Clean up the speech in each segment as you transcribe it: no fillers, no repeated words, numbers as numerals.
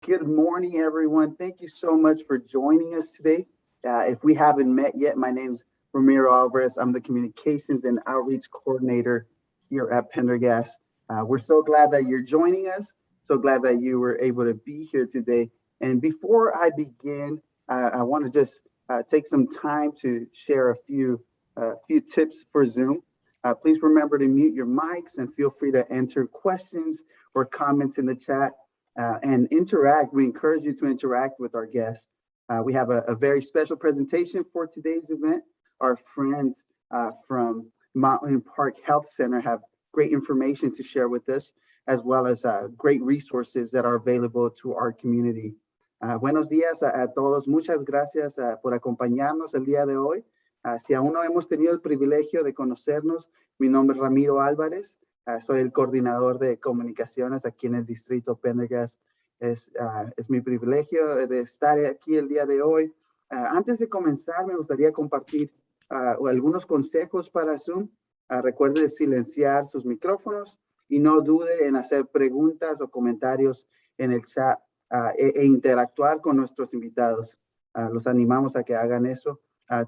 Good morning, everyone. Thank you so much for joining us today. If we haven't met yet, my name is Ramiro Alvarez. I'm the Communications and Outreach Coordinator here at Pendergast. We're so glad that you're joining us. So glad that you were able to be here today. And before I begin, I want to just take some time to share a few tips for Zoom. Please remember to mute your mics and feel free to enter questions or comments in the chat. And interact. We encourage you to interact with our guests. We have a very special presentation for today's event. Our friends from Mountain Park Health Center have great information to share with us, as well as great resources that are available to our community. Buenos días a todos. Muchas gracias por acompañarnos el día de hoy. Si aún no hemos tenido el privilegio de conocernos, mi nombre es Ramiro Álvarez. Soy el coordinador de comunicaciones aquí en el distrito Pendergast. Es mi privilegio de estar aquí el día de hoy. Antes de comenzar, me gustaría compartir algunos consejos para Zoom. Recuerde silenciar sus micrófonos y no dude en hacer preguntas o comentarios en el chat e interactuar con nuestros invitados. Los animamos a que hagan eso.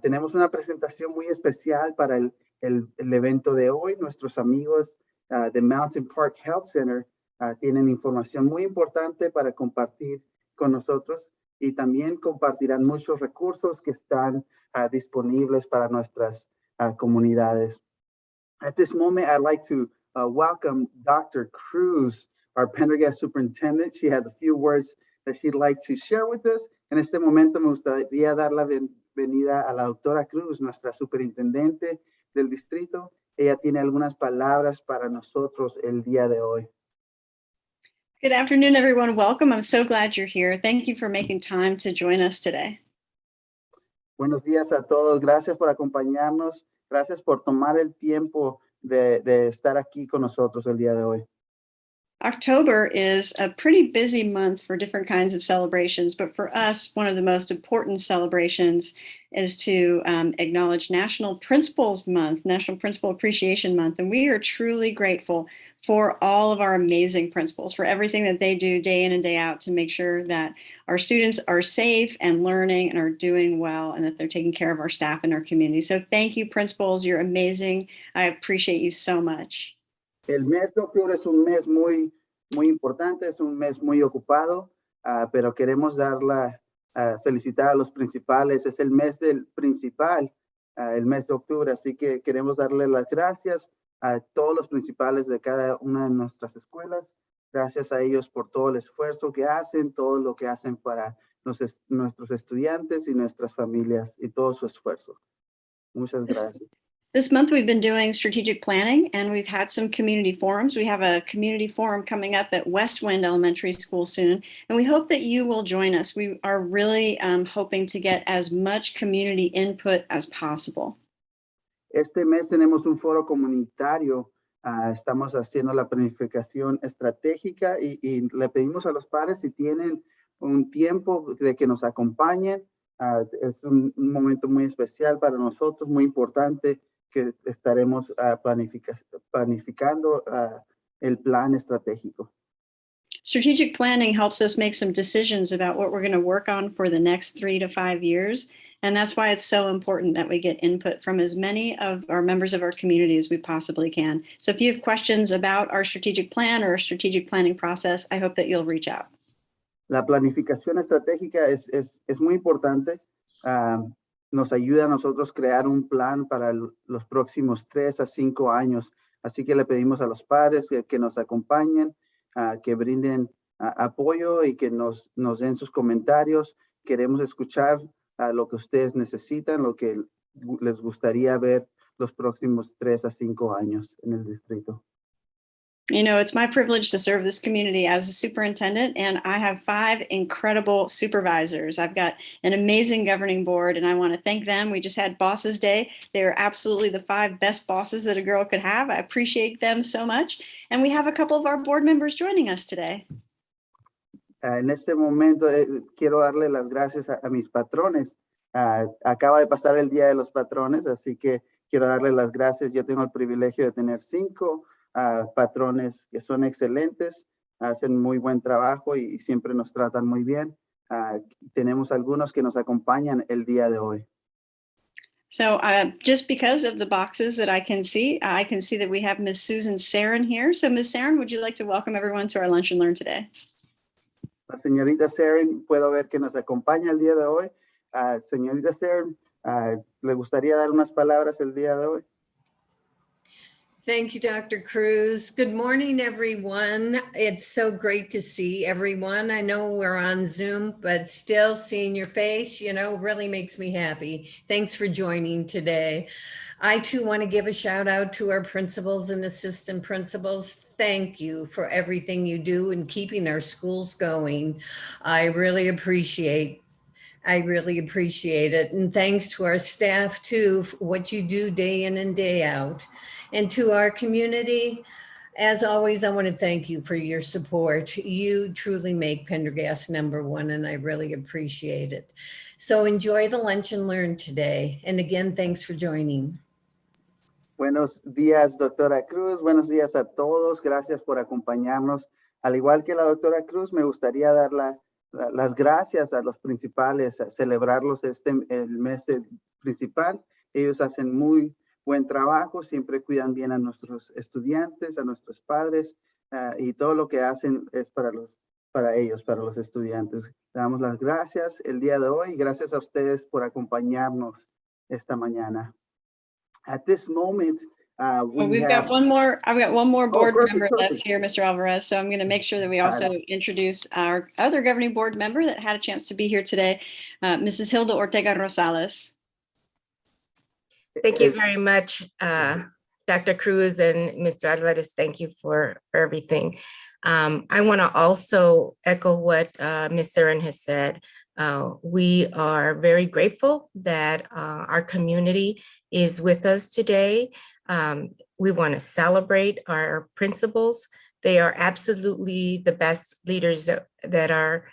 Tenemos una presentación muy especial para el evento de hoy. Nuestros amigos de Mountain Park Health Center tienen información muy importante para compartir con nosotros y también compartirán muchos recursos que están disponibles para nuestras comunidades. At this moment, I'd like to welcome Dr. Cruz, our Pendergast superintendent. She has a few words that she'd like to share with us. En este momento me gustaría dar la bienvenida a la doctora Cruz, nuestra superintendente del distrito. Ella tiene algunas palabras para nosotros el día de hoy. Good afternoon, everyone. Welcome. I'm so glad you're here. Thank you for making time to join us today. Buenos días a todos. Gracias por acompañarnos. Gracias por tomar el tiempo de estar aquí con nosotros el día de hoy. October is a pretty busy month for different kinds of celebrations, but for us, one of the most important celebrations is to acknowledge National Principals Month, National Principal Appreciation Month, and we are truly grateful for all of our amazing principals, for everything that they do day in and day out to make sure that our students are safe and learning and are doing well and that they're taking care of our staff and our community. So thank you, principals. You're amazing. I appreciate you so much. El mes de octubre es un mes muy importante, es un mes muy ocupado, pero queremos felicitar a los principales. Es el mes del principal, el mes de octubre, así que queremos darle las gracias a todos los principales de cada una de nuestras escuelas. Gracias a ellos por todo el esfuerzo que hacen, todo lo que hacen para nuestros estudiantes y nuestras familias y todo su esfuerzo. Muchas gracias. This month we've been doing strategic planning and we've had some community forums. We have a community forum coming up at Westwind Elementary School soon, and we hope that you will join us. We are really hoping to get as much community input as possible. Este mes tenemos un foro comunitario. Estamos haciendo la planificación estratégica y le pedimos a los padres si tienen un tiempo de que nos acompañen. Es un momento muy especial para nosotros, muy importante, que estaremos planificando el plan estratégico. Strategic planning helps us make some decisions about what we're going to work on for the next 3 to 5 years. And that's why it's so important that we get input from as many of our members of our community as we possibly can. So if you have questions about our strategic plan or our strategic planning process, I hope that you'll reach out. La planificación estratégica es muy importante. Nos ayuda a nosotros crear un plan para los próximos 3 a 5 años. Así que le pedimos a los padres que nos acompañen, que brinden apoyo y que nos den sus comentarios. Queremos escuchar lo que ustedes necesitan, lo que les gustaría ver los próximos 3 a 5 años en el distrito. You know, it's my privilege to serve this community as a superintendent, and I have 5 incredible supervisors. I've got an amazing governing board, and I want to thank them. We just had Bosses Day. They are absolutely the 5 best bosses that a girl could have. I appreciate them so much. And we have a couple of our board members joining us today. En este momento quiero darle las gracias a mis patrones. Acaba de pasar el Día de los Patrones, así que quiero darle las gracias. Yo tengo el privilegio de tener 5 patrones que son excelentes. hacen muy buen trabajo y siempre nos tratan muy bien. Tenemos algunos que nos acompañan el día de hoy. So just because of the boxes that I can see that we have Ms. Susan Sarin here. So Ms. Sarin, would you like to welcome everyone to our Lunch and Learn today? La señorita Sarin, puedo ver que nos acompaña el día de hoy. Señorita Sarin, ¿le gustaría dar unas palabras el día de hoy? Thank you, Dr. Cruz. Good morning, everyone. It's so great to see everyone. I know we're on Zoom, but still seeing your face, really makes me happy. Thanks for joining today. I too want to give a shout out to our principals and assistant principals. Thank you for everything you do in keeping our schools going. I really appreciate it. And thanks to our staff too, for what you do day in and day out. And to our community, as always, I want to thank you for your support. You truly make Pendergast #1, and I really appreciate it. So enjoy the Lunch and Learn today. And again, thanks for joining. Buenos días, doctora Cruz. Buenos días a todos. Gracias por acompañarnos. Al igual que la doctora Cruz, me gustaría dar las gracias a los principales, a celebrarlos el mes principal. Ellos hacen muy buen trabajo, siempre cuidan bien a nuestros estudiantes, a nuestros padres, y todo lo que hacen es para ellos, para los estudiantes. Le damos las gracias el día de hoy y gracias a ustedes por acompañarnos esta mañana. At this moment, I've got one more board member perfect. That's here, Mr. Alvarez. So I'm going to make sure that we also introduce our other governing board member that had a chance to be here today, Mrs. Hilda Ortega Rosales. Thank you very much, Dr. Cruz and Mr. Alvarez. Thank you for everything. I want to also echo what Ms. Sarin has said. We are very grateful that our community is with us today. We want to celebrate our principals. They are absolutely the best leaders that are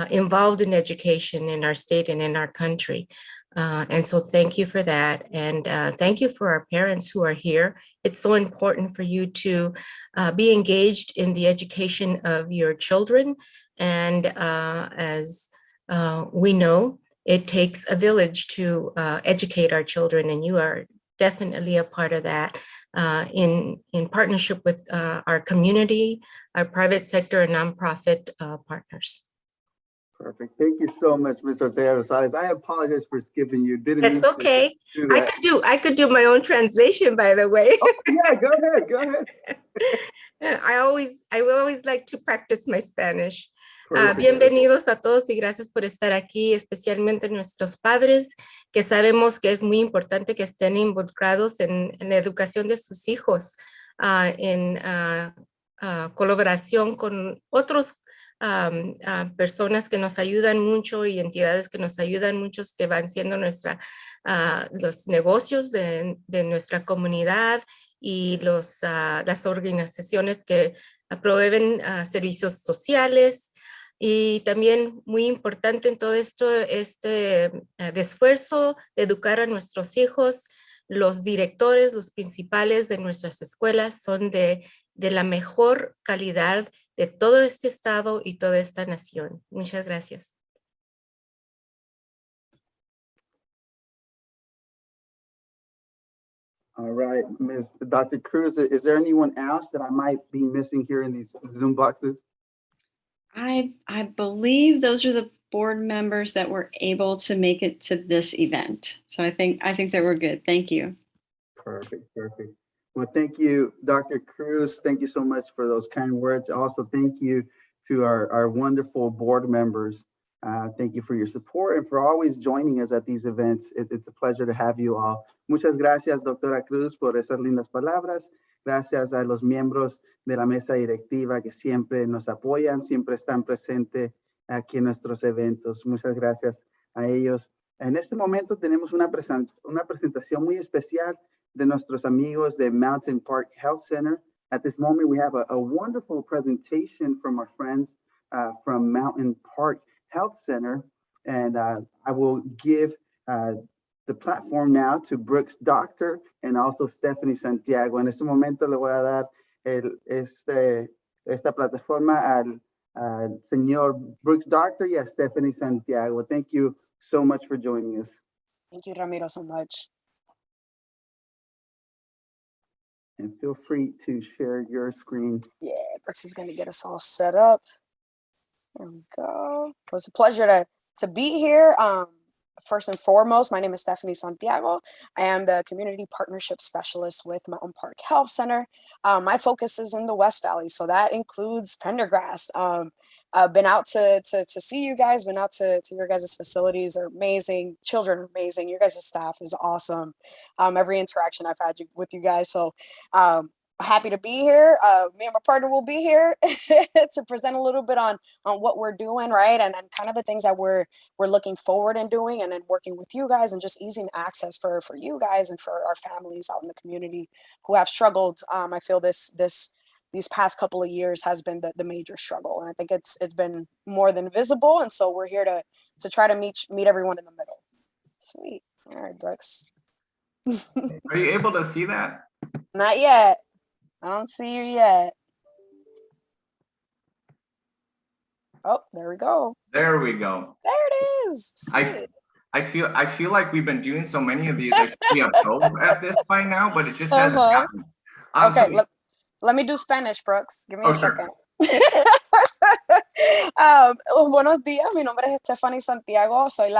involved in education in our state and in our country. And so thank you for that. And thank you for our parents who are here. It's so important for you to be engaged in the education of your children. And as we know, it takes a village to educate our children, and you are definitely a part of that in partnership with our community, our private sector, and nonprofit partners. Perfect. Thank you so much, Ms. Ortega Rosales. I apologize for skipping you. That's okay. I could do my own translation, by the way. Oh, yeah, go ahead. I will always like to practice my Spanish. Bienvenidos a todos y gracias por estar aquí, especialmente nuestros padres, que sabemos que es muy importante que estén involucrados en la educación de sus hijos, en colaboración con otros personas que nos ayudan mucho y entidades que nos ayudan mucho, que van siendo los negocios de nuestra comunidad y las organizaciones que proveen servicios sociales. Y también muy importante en todo esto, de esfuerzo de educar a nuestros hijos. Los directores, los principales de nuestras escuelas son de la mejor calidad de todo este estado y toda esta nación. Muchas gracias. All right, Ms. Dr. Cruz, is there anyone else that I might be missing here in these Zoom boxes? I believe those are the board members that were able to make it to this event. So I think that we're good. Thank you. Perfect. Well, thank you, Dr. Cruz. Thank you so much for those kind words. Also, thank you to our wonderful board members. Thank you for your support and for always joining us at these events. It's a pleasure to have you all. Muchas gracias, doctora Cruz, por esas lindas palabras. Gracias a los miembros de la mesa directiva que siempre nos apoyan, siempre están presentes aquí en nuestros eventos. Muchas gracias a ellos. En este momento tenemos una presentación muy especial de nuestros amigos de Mountain Park Health Center. At this moment, we have a wonderful presentation from our friends from Mountain Park Health Center. And I will give the platform now to Brooks Doctor and also Stephanie Santiago. En este momento le voy a dar esta plataforma al señor Brooks Doctor y a Stephanie Santiago. Thank you so much for joining us. Thank you, Ramiro, so much. And feel free to share your screen. Yeah, Brooks is going to get us all set up. There we go. It was a pleasure to be here. First and foremost, my name is Stephanie Santiago. I am the Community Partnership Specialist with Mountain Park Health Center. My focus is in the West Valley, so that includes Pendergast. I've been out to see you guys, been out to your guys' facilities. They're amazing. Children are amazing. Your guys' staff is awesome. Every interaction I've had with you guys. So happy to be here. Me and my partner will be here to present a little bit on what we're doing, right? And kind of the things that we're looking forward in doing, and then working with you guys and just easing access for you guys and for our families out in the community who have struggled. I feel these past couple of years has been the major struggle. And I think it's been more than visible. And so we're here to try to meet everyone in the middle. Sweet. All right, Brooks. Are you able to see that? Not yet. I don't see you yet. Oh, there we go. There we go. There it is. Sweet. I feel like we've been doing so many of these. I should be a pro at this by now, but it just hasn't happened. Okay, let me do Spanish, Brooks. Give me a second. Buenos días, mi nombre es Stephanie Santiago. Soy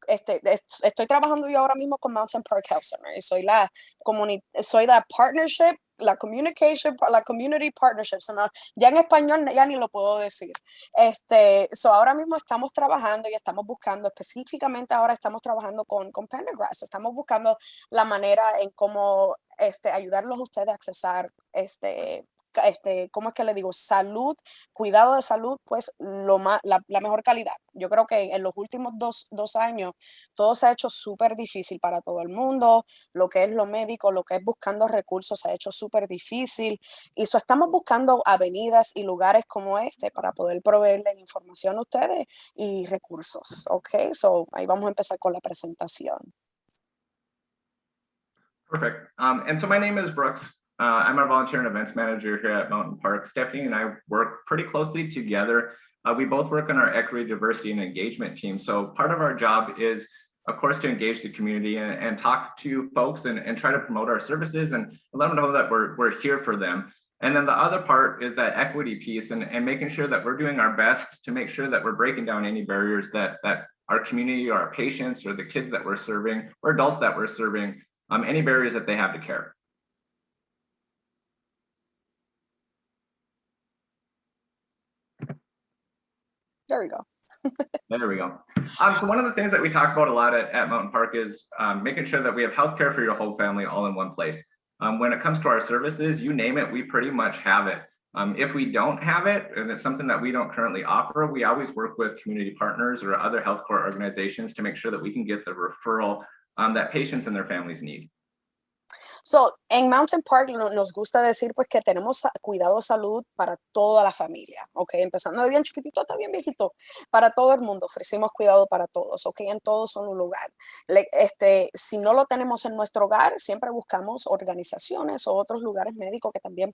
estoy trabajando yo ahora mismo con Mountain Park Health Center y soy la partnership, la community partnership. Ya en español ya ni lo puedo decir. Ahora mismo estamos trabajando y estamos buscando, específicamente ahora estamos trabajando con Pendergast. Estamos buscando la manera en cómo ayudarlos a ustedes a accesar ¿cómo es que le digo? Salud, cuidado de salud, pues la mejor calidad. Yo creo que en los últimos dos años todo se ha hecho súper difícil para todo el mundo, lo que es lo médico, lo que es buscando recursos se ha hecho súper difícil y estamos buscando avenidas y lugares como para poder proveerles información a ustedes y recursos, ¿ok? Ahí vamos a empezar con la presentación. Perfect. And so my name is Brooks. I'm our volunteer and events manager here at Mountain Park. Stephanie and I work pretty closely together. We both work on our equity, diversity, and engagement team. So part of our job is, of course, to engage the community and talk to folks and try to promote our services and let them know that we're here for them. And then the other part is that equity piece and making sure that we're doing our best to make sure that we're breaking down any barriers that our community or our patients or the kids that we're serving or adults that we're serving, any barriers that they have to care. There we go. There we go. So one of the things that we talk about a lot at Mountain Park is making sure that we have healthcare for your whole family all in one place. When it comes to our services, you name it, we pretty much have it. If we don't have it, and it's something that we don't currently offer, we always work with community partners or other health care organizations to make sure that we can get the referral that patients and their families need. En Mountain Park nos gusta decir pues que tenemos cuidado de salud para toda la familia, ¿ok? Empezando de bien chiquitito hasta bien viejito, para todo el mundo ofrecimos cuidado para todos, ¿ok? En todos son un lugar. Si no lo tenemos en nuestro hogar, siempre buscamos organizaciones o otros lugares médicos que también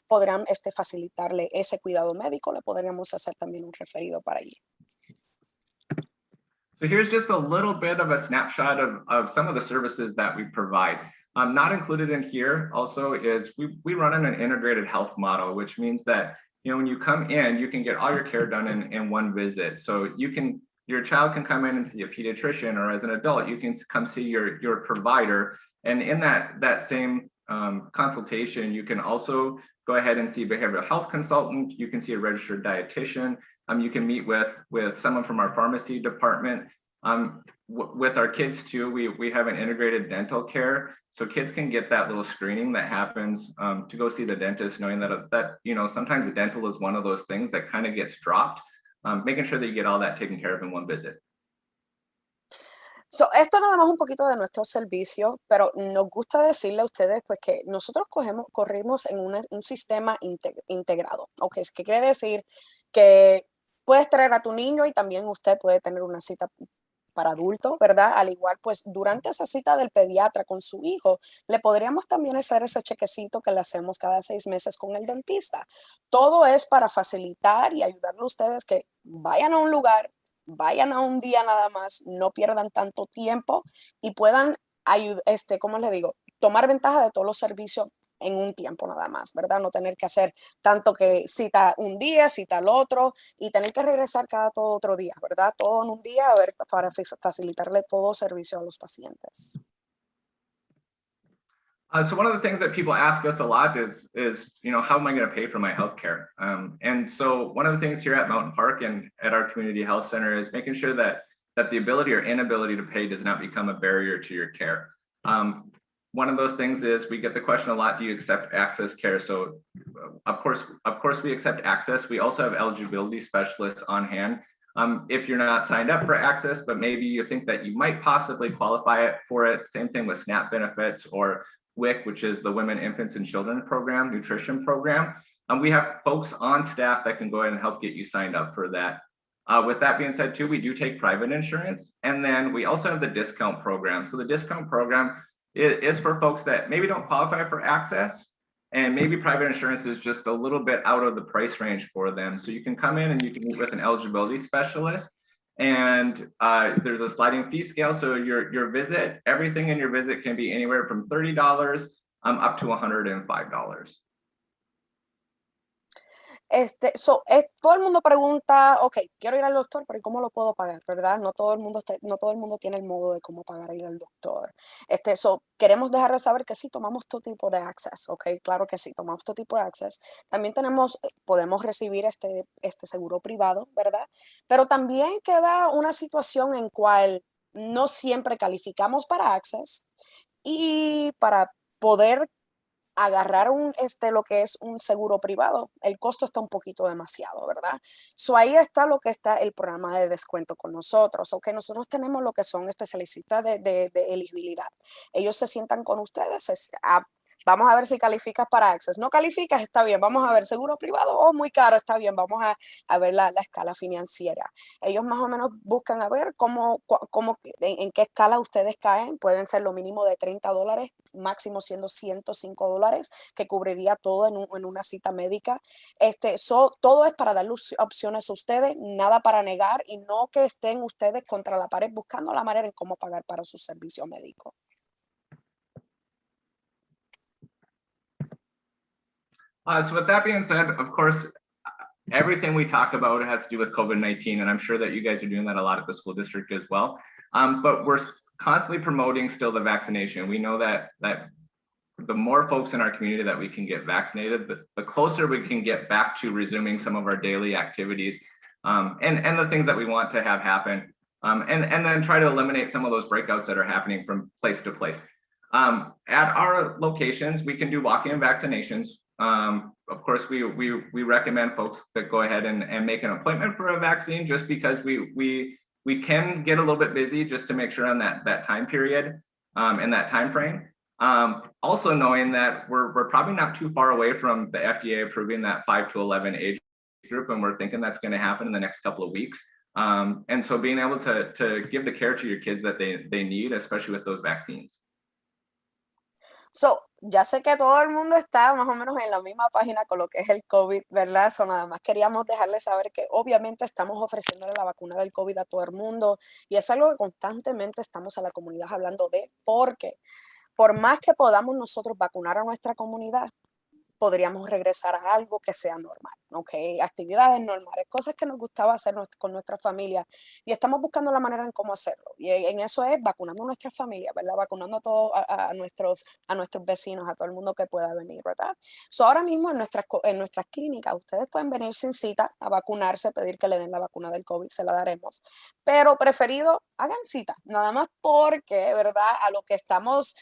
podrán facilitarle ese cuidado médico, le podríamos hacer también un referido para allí. So here's just a little bit of a snapshot of some of the services that we provide. Not included in here also is we run in an integrated health model, which means that when you come in, you can get all your care done in one visit. So your child can come in and see a pediatrician, or as an adult, you can come see your provider. And in that same consultation, you can also go ahead and see a behavioral health consultant. You can see a registered dietitian. You can meet with someone from our pharmacy department. With our kids too, we have an integrated dental care, so kids can get that little screening that happens to go see the dentist, knowing that sometimes the dental is one of those things that kind of gets dropped, making sure that you get all that taken care of in one visit. Esto nada más un poquito de nuestro servicio, pero nos gusta decirle a ustedes pues que nosotros corrimos en un sistema integrado, ¿ok? ¿Qué quiere decir? Que puedes traer a tu niño y también usted puede tener una cita para adultos, ¿verdad? Al igual, pues durante esa cita del pediatra con su hijo, le podríamos también hacer ese chequecito que le hacemos cada 6 meses con el dentista. Todo es para facilitar y ayudarle a ustedes que vayan a un lugar, vayan a un día nada más, no pierdan tanto tiempo y puedan ¿cómo les digo? Tomar ventaja de todos los servicios en un tiempo nada más, ¿verdad? No tener que hacer tanto que cita un día, cita el otro y tener que regresar cada todo otro día, ¿verdad? Todo en un día, a ver, para facilitarle todo servicio a los pacientes. So one of the things that people ask us a lot is how am I going to pay for my healthcare? And so one of the things here at Mountain Park and at our community health center is making sure that the ability or inability to pay does not become a barrier to your care. One of those things is we get the question a lot, do you accept access care? So of course we accept access. We also have eligibility specialists on hand. If you're not signed up for access, but maybe you think that you might possibly qualify for it, same thing with SNAP benefits or WIC, which is the Women, Infants, and Children Program, nutrition program. We have folks on staff that can go ahead and help get you signed up for that. With that being said, too, we do take private insurance. And then we also have the discount program. So the discount program is for folks that maybe don't qualify for access, and maybe private insurance is just a little bit out of the price range for them. So you can come in and you can meet with an eligibility specialist, and there's a sliding fee scale. So your visit, everything in your visit can be anywhere from $30 up to $105. Todo el mundo pregunta, ok, quiero ir al doctor, pero ¿y cómo lo puedo pagar? ¿Verdad? No todo el mundo tiene el modo de cómo pagar ir al doctor. Queremos dejar de saber que sí, tomamos todo tipo de access, ok, claro que sí, tomamos todo tipo de access. También podemos recibir este seguro privado, ¿verdad? Pero también queda una situación en cual no siempre calificamos para access y para poder agarrar lo que es un seguro privado, el costo está un poquito demasiado, ¿verdad? Ahí está lo que está el programa de descuento con nosotros, ok, nosotros tenemos lo que son especialistas de elegibilidad. Ellos se sientan con ustedes, vamos a ver si calificas para Access. No calificas, está bien, vamos a ver seguro privado, muy caro, está bien, vamos a ver la escala financiera. Ellos más o menos buscan a ver en qué escala ustedes caen. Pueden ser lo mínimo de $30, máximo siendo $105, que cubriría todo en una cita médica. Todo es para darle opciones a ustedes, nada para negar y no que estén ustedes contra la pared buscando la manera en cómo pagar para su servicio médico. So with that being said, of course, everything we talk about has to do with COVID-19, and I'm sure that you guys are doing that a lot at the school district as well. But we're constantly promoting still the vaccination. We know that the more folks in our community that we can get vaccinated, the closer we can get back to resuming some of our daily activities and the things that we want to have happen, and then try to eliminate some of those breakouts that are happening from place to place. At our locations, we can do walk-in vaccinations. Of course, we recommend folks that go ahead and make an appointment for a vaccine, just because we can get a little bit busy just to make sure on that time period and that time frame. Also knowing that we're probably not too far away from the FDA approving that 5 to 11 age group, and we're thinking that's going to happen in the next couple of weeks. And so being able to give the care to your kids that they need, especially with those vaccines. Ya sé que todo el mundo está más o menos en la misma página con lo que es el COVID, ¿verdad? Nada más queríamos dejarles saber que obviamente estamos ofreciéndole la vacuna del COVID a todo el mundo y es algo que constantemente estamos a la comunidad hablando de, porque por más que podamos nosotros vacunar a nuestra comunidad, podríamos regresar a algo que sea normal, ¿ok? Actividades normales, cosas que nos gustaba hacer con nuestra familia y estamos buscando la manera en cómo hacerlo. Y en eso es vacunando a nuestra familia, ¿verdad? Vacunando a nuestros vecinos, a todo el mundo que pueda venir, ¿verdad? Ahora mismo en nuestras clínicas, ustedes pueden venir sin cita a vacunarse, pedir que le den la vacuna del COVID, se la daremos. Pero preferido, hagan cita, nada más porque, ¿verdad? A lo que estamos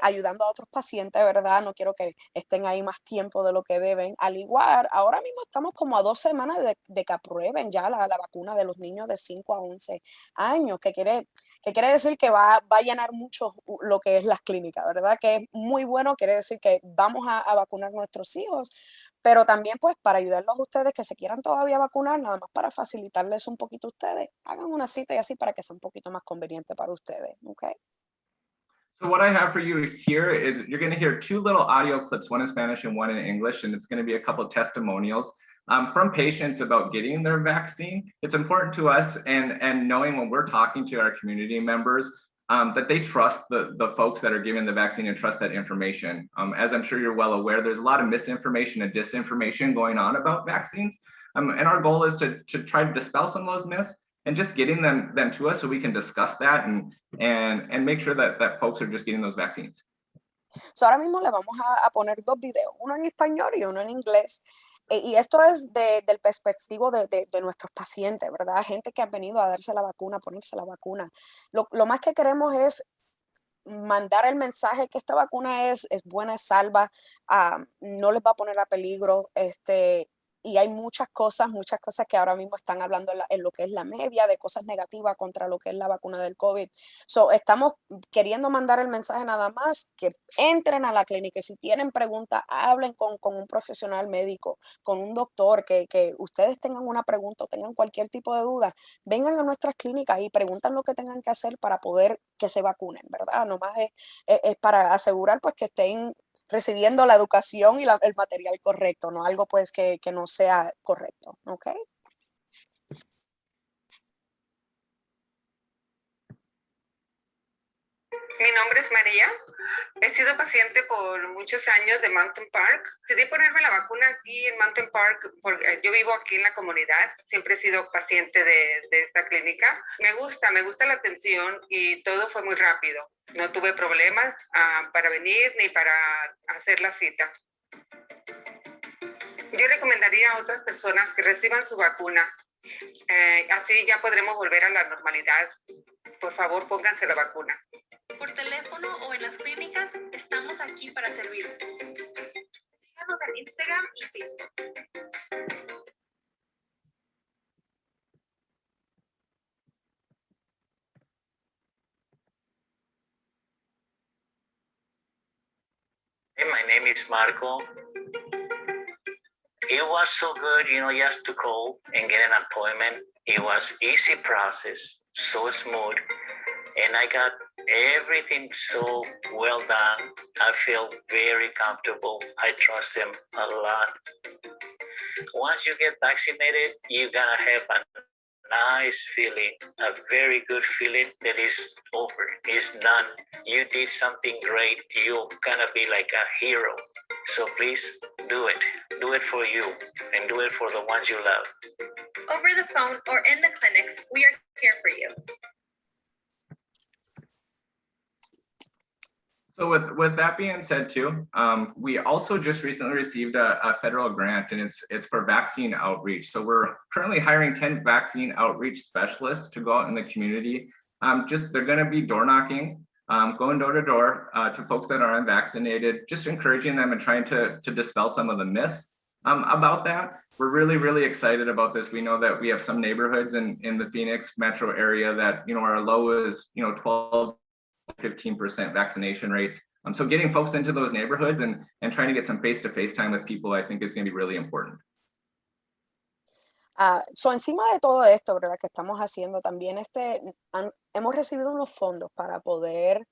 ayudando a otros pacientes, ¿verdad? No quiero que estén ahí más tiempo de lo que deben. Al igual, ahora mismo estamos como a 2 semanas de que aprueben ya la vacuna de los niños de 5 a 11 años, que quiere decir que va a llenar mucho lo que es las clínicas, ¿verdad? Que es muy bueno, quiere decir que vamos a vacunar a nuestros hijos, pero también pues para ayudarlos a ustedes que se quieran todavía vacunar, nada más para facilitarles un poquito a ustedes, hagan una cita y así para que sea un poquito más conveniente para ustedes, ¿ok? So what I have for you here is you're going to hear 2 little audio clips, one in Spanish and one in English, and it's going to be a couple of testimonials from patients about getting their vaccine. It's important to us and knowing when we're talking to our community members that they trust the folks that are giving the vaccine and trust that information. As I'm sure you're well aware, there's a lot of misinformation and disinformation going on about vaccines. And our goal is to try to dispel some of those myths and just getting them to us so we can discuss that and make sure that folks are just getting those vaccines. So ahora mismo le vamos a poner 2 videos, uno en español y uno en inglés. Y esto es del perspectivo de nuestros pacientes, ¿verdad? Gente que ha venido a darse la vacuna, a ponerse la vacuna. Lo más que queremos es mandar el mensaje que esta vacuna es buena, es salva, no les va a poner a peligro, y hay muchas cosas que ahora mismo están hablando en lo que es la media, de cosas negativas contra lo que es la vacuna del COVID. So, estamos queriendo mandar el mensaje nada más, que entren a la clínica y si tienen preguntas, hablen con un profesional médico, con un doctor, que ustedes tengan una pregunta o tengan cualquier tipo de duda, vengan a nuestras clínicas y preguntan lo que tengan que hacer para poder que se vacunen, ¿verdad? Nomás es para asegurar pues que estén recibiendo la educación y el material correcto, no algo pues que no sea correcto, ¿ok? Mi nombre es María. He sido paciente por muchos años de Mountain Park. Decidí ponerme la vacuna aquí en Mountain Park porque yo vivo aquí en la comunidad. Siempre he sido paciente de esta clínica. Me gusta la atención y todo fue muy rápido. No tuve problemas para venir ni para hacer la cita. Yo recomendaría a otras personas que reciban su vacuna. Así ya podremos volver a la normalidad. Por favor, pónganse la vacuna. Por teléfono o en las clínicas, estamos aquí para servir. Síganos en Instagram y Facebook. Hey, my name is Marco. It was so good, just to call and get an appointment. It was easy process, so smooth. And I got everything so well done. I feel very comfortable. I trust them a lot. Once you get vaccinated, you're gonna have a nice feeling, a very good feeling that is over, is done. You did something great. You're gonna be like a hero. So please do it. Do it for you and do it for the ones you love. Over the phone or in the clinics, we are here for you. So with that being said too, we also just recently received a federal grant, and it's for vaccine outreach. So we're currently hiring 10 vaccine outreach specialists to go out in the community. They're going to be door knocking, going door to door to folks that are unvaccinated, just encouraging them and trying to dispel some of the myths about that. We're really, really excited about this. We know that we have some neighborhoods in the Phoenix metro area that, are low as, 12, 15% vaccination rates. So getting folks into those neighborhoods and trying to get some face-to-face time with people, I think is going to be really important. So encima de todo esto, ¿verdad? Que estamos haciendo también, hemos recibido unos fondos para poder,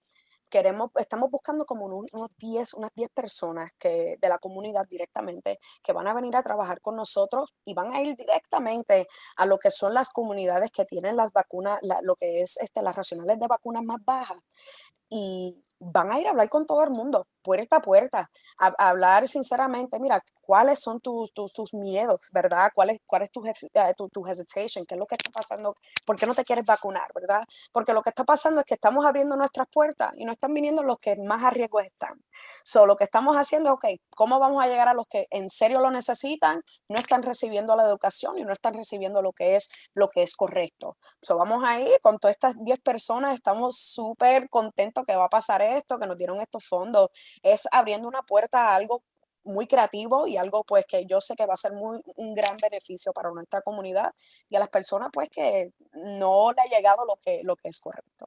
estamos buscando como unas 10 personas de la comunidad directamente que van a venir a trabajar con nosotros y van a ir directamente a lo que son las comunidades que tienen las vacunas, lo que es las racionales de vacunas más bajas, y van a ir a hablar con todo el mundo puerta a puerta, a hablar sinceramente, mira, cuáles son tus miedos, ¿verdad? ¿Cuál es tu hesitation? ¿Qué es lo que está pasando? ¿Por qué no te quieres vacunar, verdad? Porque lo que está pasando es que estamos abriendo nuestras puertas y no están viniendo los que más a riesgo están. So, lo que estamos haciendo, ok, ¿cómo vamos a llegar a los que en serio lo necesitan? No están recibiendo la educación y no están recibiendo lo que es correcto. So, vamos a ir con todas estas 10 personas, estamos súper contentos que va a pasar esto, que nos dieron estos fondos. Es abriendo una puerta a algo muy creativo y algo pues que yo sé que va a ser un gran beneficio para nuestra comunidad y a las personas pues que no le ha llegado lo que es correcto.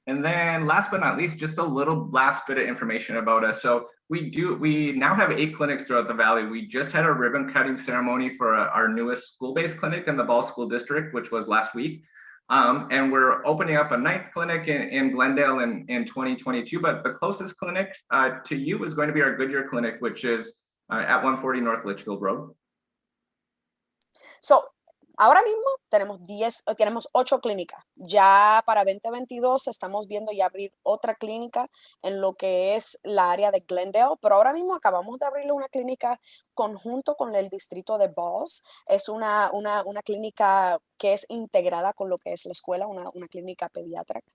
And then last but not least, just a little last bit of information about us. So we now have 8 clinics throughout the Valley. We just had a ribbon cutting ceremony for our newest school-based clinic in the Ball School District, which was last week. And we're opening up a 9th clinic in Glendale in 2022, but the closest clinic to you is going to be our Goodyear Clinic, which is at 140 North Litchfield Road. So, ahora mismo tenemos 8 clínicas. Ya para 2022 estamos viendo ya abrir otra clínica en lo que es la área de Glendale, pero ahora mismo acabamos de abrirle una clínica conjunto con el distrito de Balls. Es una clínica que es integrada con lo que es la escuela, una clínica pediátrica.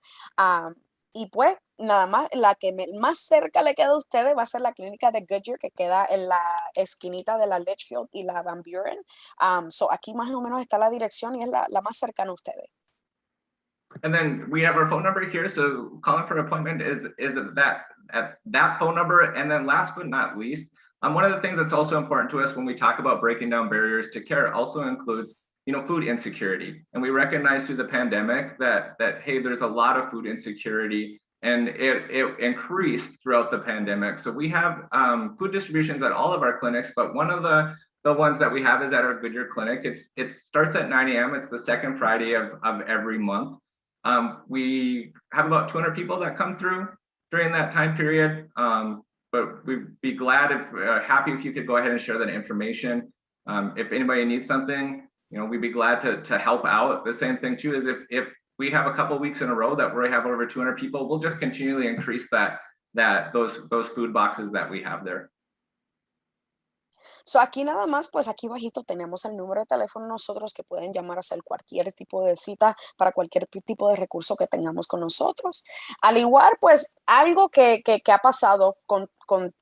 Y pues nada más, la que más cerca le queda a ustedes va a ser la clínica de Goodyear, que queda en la esquinita de la Litchfield y la Van Buren. So aquí más o menos está la dirección y es la más cercana a ustedes. And then we have our phone number here. So calling for an appointment is at that phone number. And then last but not least, one of the things that's also important to us when we talk about breaking down barriers to care also includes food insecurity. And we recognize through the pandemic that hey, there's a lot of food insecurity, and it increased throughout the pandemic. So we have food distributions at all of our clinics, but one of the ones that we have is at our Goodyear Clinic. It starts at 9 a.m. It's the second Friday of every month. We have about 200 people that come through during that time period. But we'd be happy if you could go ahead and share that information. If anybody needs something, we'd be glad to help out. The same thing too is if we have a couple of weeks in a row that we have over 200 people, we'll just continually increase those food boxes that we have there. So aquí nada más, pues aquí bajito tenemos el número de teléfono nosotros que pueden llamar a hacer cualquier tipo de cita para cualquier tipo de recurso que tengamos con nosotros. Al igual, pues algo que ha pasado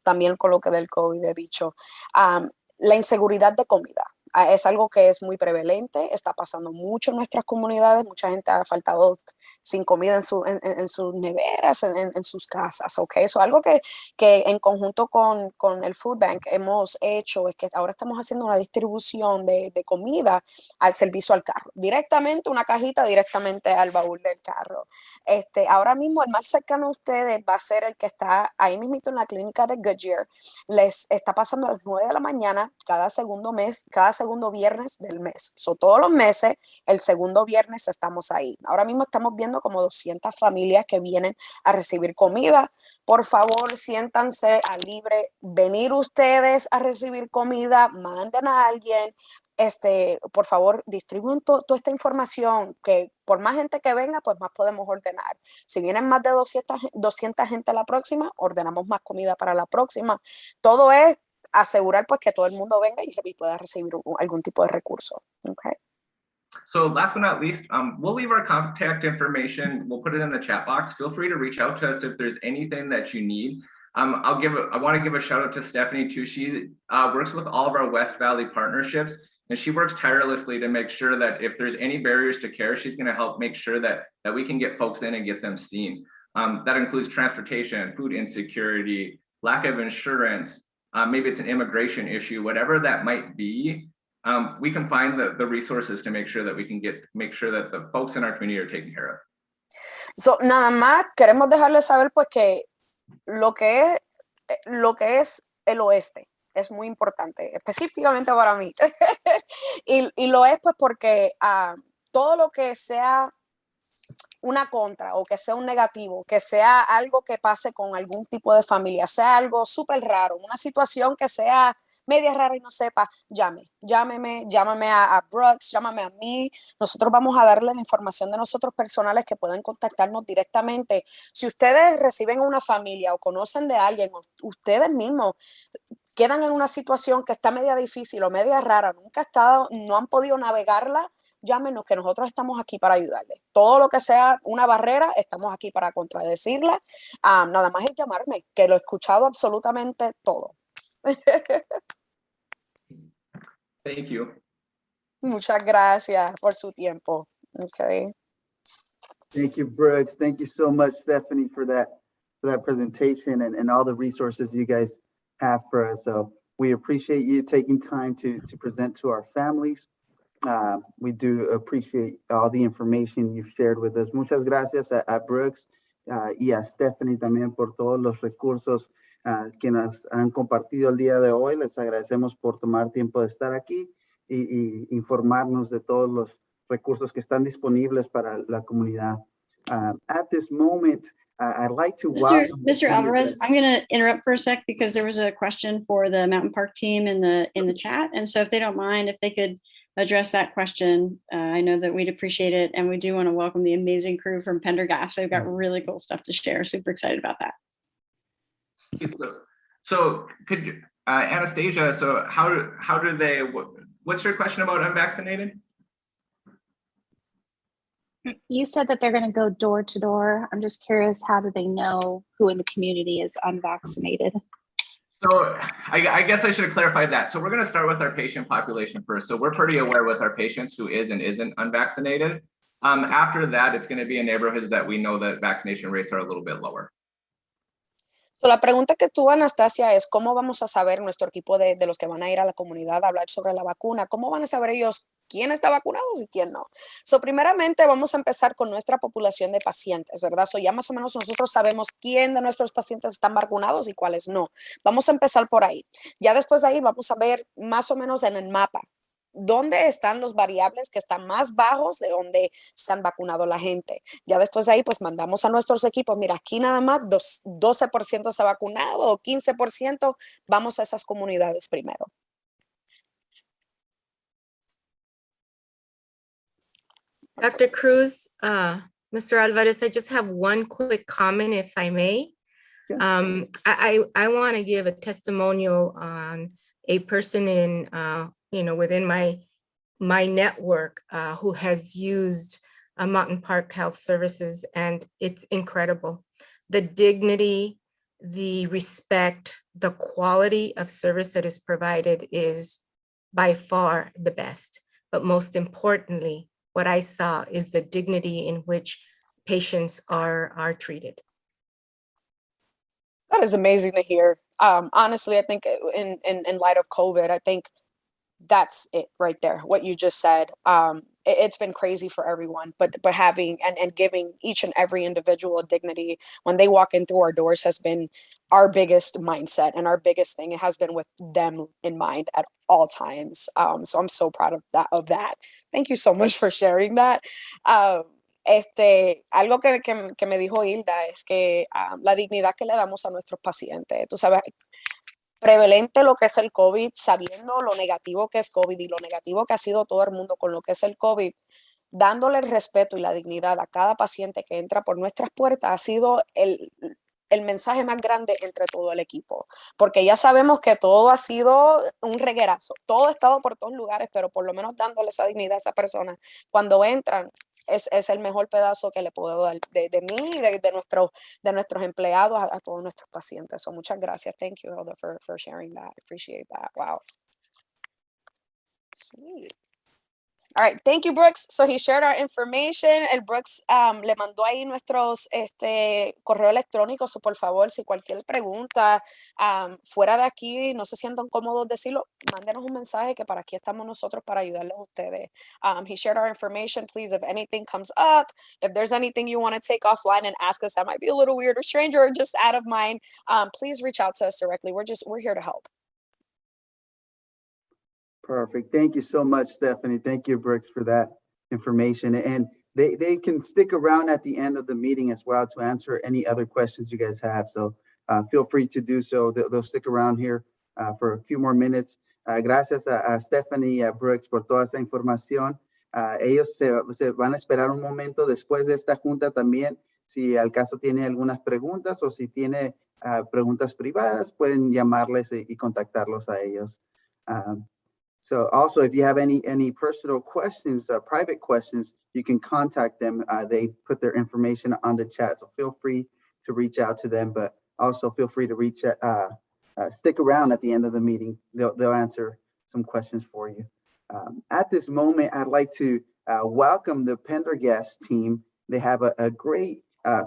también con lo que del COVID he dicho, la inseguridad de comida. Es algo que es muy prevalente, está pasando mucho en nuestras comunidades, mucha gente ha faltado sin comida en sus neveras, en sus casas, ¿ok? Eso algo que en conjunto con el Food Bank hemos hecho es que ahora estamos haciendo una distribución de comida al servicio al carro, directamente una cajita directamente al baúl del carro. Ahora mismo el más cercano a ustedes va a ser el que está ahí mismito en la clínica de Goodyear. Les está pasando a las 9 de la mañana cada segundo viernes del mes. So, todos los meses, el segundo viernes estamos ahí. Ahora mismo estamos viendo como 200 familias que vienen a recibir comida. Por favor, siéntanse a libre. Venir ustedes a recibir comida, manden a alguien. Por favor, distribuyan toda esta información, que por más gente que venga, pues más podemos ordenar. Si vienen más de 200 gente la próxima, ordenamos más comida para la próxima. Todo es asegurar pues que todo el mundo venga y pueda recibir algún tipo de recurso. Okay. So last but not least, we'll leave our contact information. We'll put it in the chat box. Feel free to reach out to us if there's anything that you need. I want to give a shout out to Stephanie too. She works with all of our West Valley partnerships, and she works tirelessly to make sure that if there's any barriers to care, she's going to help make sure that we can get folks in and get them seen. That includes transportation, food insecurity, lack of insurance, maybe it's an immigration issue, whatever that might be. We can find the resources to make sure that we can make sure that the folks in our community are taken care of. So, nada más queremos dejarles saber pues que lo que es el oeste es muy importante, específicamente para mí. y lo es pues porque todo lo que sea una contra o que sea un negativo, que sea algo que pase con algún tipo de familia, sea algo súper raro, una situación que sea media rara y no sepa, llámame a Brooks, llámame a mí. Nosotros vamos a darle la información de nosotros personales que pueden contactarnos directamente. Si ustedes reciben una familia o conocen de alguien, o ustedes mismos quedan en una situación que está media difícil o media rara, no han podido navegarla, llámenos que nosotros estamos aquí para ayudarles. Todo lo que sea una barrera, estamos aquí para contradecirla. Nada más es llamarme, que lo he escuchado absolutamente todo. Thank you. Muchas gracias por su tiempo. Okay. Thank you, Brooks. Thank you so much, Stephanie, for that presentation and all the resources you guys have for us. So we appreciate you taking time to present to our families. We do appreciate all the information you've shared with us. Muchas gracias a Brooks y a Stephanie también por todos los recursos que nos han compartido el día de hoy. Les agradecemos por tomar tiempo de estar aquí y informarnos de todos los recursos que están disponibles para la comunidad. At this moment, I'd like to welcome Mr. Alvarez, I'm going to interrupt for a sec because there was a question for the Mountain Park team in the chat. And so if they don't mind, if they could address that question, I know that we'd appreciate it. And we do want to welcome the amazing crew from Pendergast. They've got really cool stuff to share. Super excited about that. So could you, Anastasia, so how do they, what's your question about unvaccinated? You said that they're going to go door to door. I'm just curious, how do they know who in the community is unvaccinated? So I guess I should have clarified that. So we're going to start with our patient population first. So we're pretty aware with our patients who is and isn't unvaccinated. After that, it's going to be in neighborhoods that we know that vaccination rates are a little bit lower. So, la pregunta que tuvo Anastasia es cómo vamos a saber nuestro equipo de los que van a ir a la comunidad a hablar sobre la vacuna, cómo van a saber ellos quién está vacunado y quién no. So, primeramente vamos a empezar con nuestra población de pacientes, ¿verdad? So, ya más o menos nosotros sabemos quién de nuestros pacientes están vacunados y cuáles no. Vamos a empezar por ahí. Ya después de ahí vamos a ver más o menos en el mapa dónde están los variables que están más bajos de donde se han vacunado la gente. Ya después de ahí, pues mandamos a nuestros equipos, mira, aquí nada más 12% se ha vacunado o 15%, vamos a esas comunidades primero. Dr. Cruz, Mr. Alvarez, I just have one quick comment, if I may. Yeah. I want to give a testimonial on a person in, within my network who has used Mountain Park Health Services, and it's incredible. The dignity, the respect, the quality of service that is provided is by far the best. But most importantly, what I saw is the dignity in which patients are treated. That is amazing to hear. Honestly, I think in light of COVID, I think that's it right there, what you just said. It's been crazy for everyone, but having and giving each and every individual dignity when they walk in through our doors has been our biggest mindset and our biggest thing. It has been with them in mind at all times. So I'm so proud of that. Thank you so much for sharing that. Algo que me dijo Hilda es que la dignidad que le damos a nuestros pacientes. Tú sabes, prevalente lo que es el COVID, sabiendo lo negativo que es COVID y lo negativo que ha sido todo el mundo con lo que es el COVID, dándole el respeto y la dignidad a cada paciente que entra por nuestras puertas ha sido el mensaje más grande entre todo el equipo, porque ya sabemos que todo ha sido un reguerazo, todo ha estado por todos lugares, pero por lo menos dándole esa dignidad a esa persona, cuando entran, es el mejor pedazo que le puedo dar de mí y de nuestros empleados a todos nuestros pacientes. So muchas gracias. Thank you, Hilda, for sharing that. I appreciate that. Wow. Sweet. All right, thank you, Brooks. So he shared our information. El Brooks le mandó ahí nuestros correo electrónico. So por favor, si cualquier pregunta fuera de aquí, no se sientan cómodos decirlo, mándenos un mensaje que para aquí estamos nosotros para ayudarles a ustedes. He shared our information. Please, if anything comes up, if there's anything you want to take offline and ask us that might be a little weird or strange or just out of mind, please reach out to us directly. We're here to help. Perfect. Thank you so much, Stephanie. Thank you, Brooks, for that information. And they can stick around at the end of the meeting as well to answer any other questions you guys have. So feel free to do so. They'll stick around here for a few more minutes. Gracias a Stephanie Brooks por toda esa información. Ellos se van a esperar un momento después de esta junta también. Si al caso tiene algunas preguntas o si tiene preguntas privadas, pueden llamarles y contactarlos a ellos. So also, if you have any personal questions, private questions, you can contact them. They put their information on the chat, so feel free to reach out to them. But also feel free to stick around at the end of the meeting. They'll answer some questions for you. At this moment, I'd like to welcome the Pendergast team. They have a great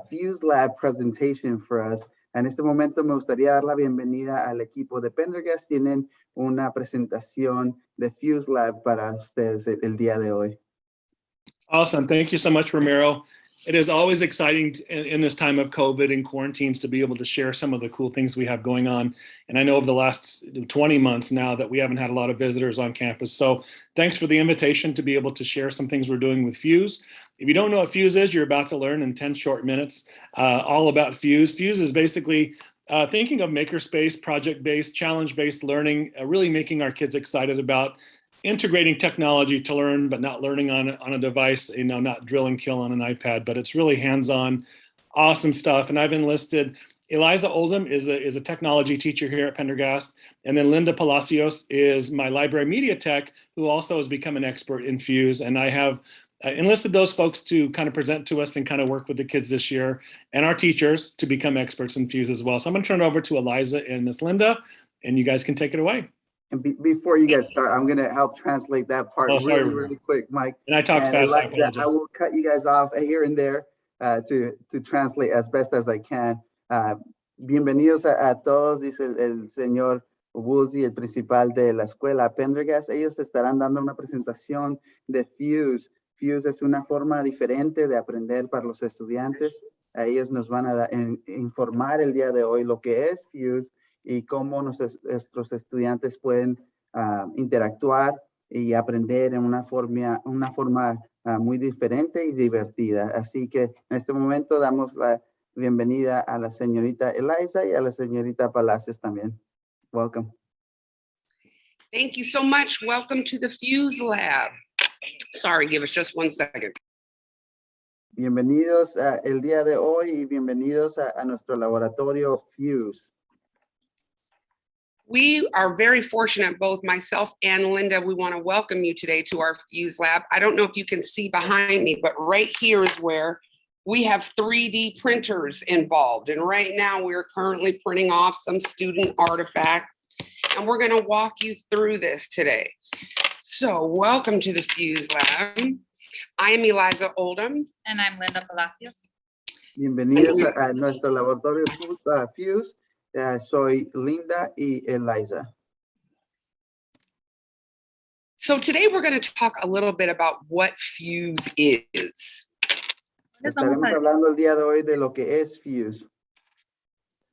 Fuse Lab presentation for us. En este momento me gustaría dar la bienvenida al equipo de Pendergast. Tienen una presentación de Fuse Lab para ustedes el día de hoy. Awesome. Thank you so much, Ramiro. It is always exciting in this time of COVID and quarantines to be able to share some of the cool things we have going on. And I know over the last 20 months now that we haven't had a lot of visitors on campus. So thanks for the invitation to be able to share some things we're doing with Fuse. If you don't know what Fuse is, you're about to learn in 10 short minutes all about Fuse. Fuse is basically thinking of makerspace, project-based, challenge-based learning, really making our kids excited about integrating technology to learn, but not learning on a device, not drill and kill on an iPad, but it's really hands-on, awesome stuff. And I've enlisted Eliza Oldham is a technology teacher here at Pendergast. And then Linda Palacios is my library media tech, who also has become an expert in Fuse. And I have enlisted those folks to kind of present to us and kind of work with the kids this year and our teachers to become experts in Fuse as well. So I'm going to turn it over to Eliza and Miss Linda, and you guys can take it away. And before you guys start, I'm going to help translate that part really quick, Mike. And I talk fast. Alexa, I will cut you guys off here and there to translate as best as I can. Bienvenidos a todos, dice el señor Woolsey, el principal de la escuela Pendergast. Ellos estarán dando una presentación de Fuse. Fuse es una forma diferente de aprender para los estudiantes. Ellos nos van a informar el día de hoy lo que es Fuse y cómo nuestros estudiantes pueden interactuar y aprender en una forma muy diferente y divertida. Así que en este momento damos la bienvenida a la señorita Eliza y a la señorita Palacios también. Welcome. Thank you so much. Welcome to the Fuse Lab. Sorry, give us just 1 second. Bienvenidos el día de hoy y bienvenidos a nuestro laboratorio Fuse. We are very fortunate, both myself and Linda, we want to welcome you today to our Fuse Lab. I don't know if you can see behind me, but right here is where we have 3D printers involved. And right now we're currently printing off some student artifacts, and we're going to walk you through this today. So welcome to the Fuse Lab. I am Eliza Oldham. And I'm Linda Palacios. Bienvenidos a nuestro laboratorio Fuse. Soy Linda y Eliza. So today we're going to talk a little bit about what Fuse is. Estaremos hablando el día de hoy de lo que es Fuse.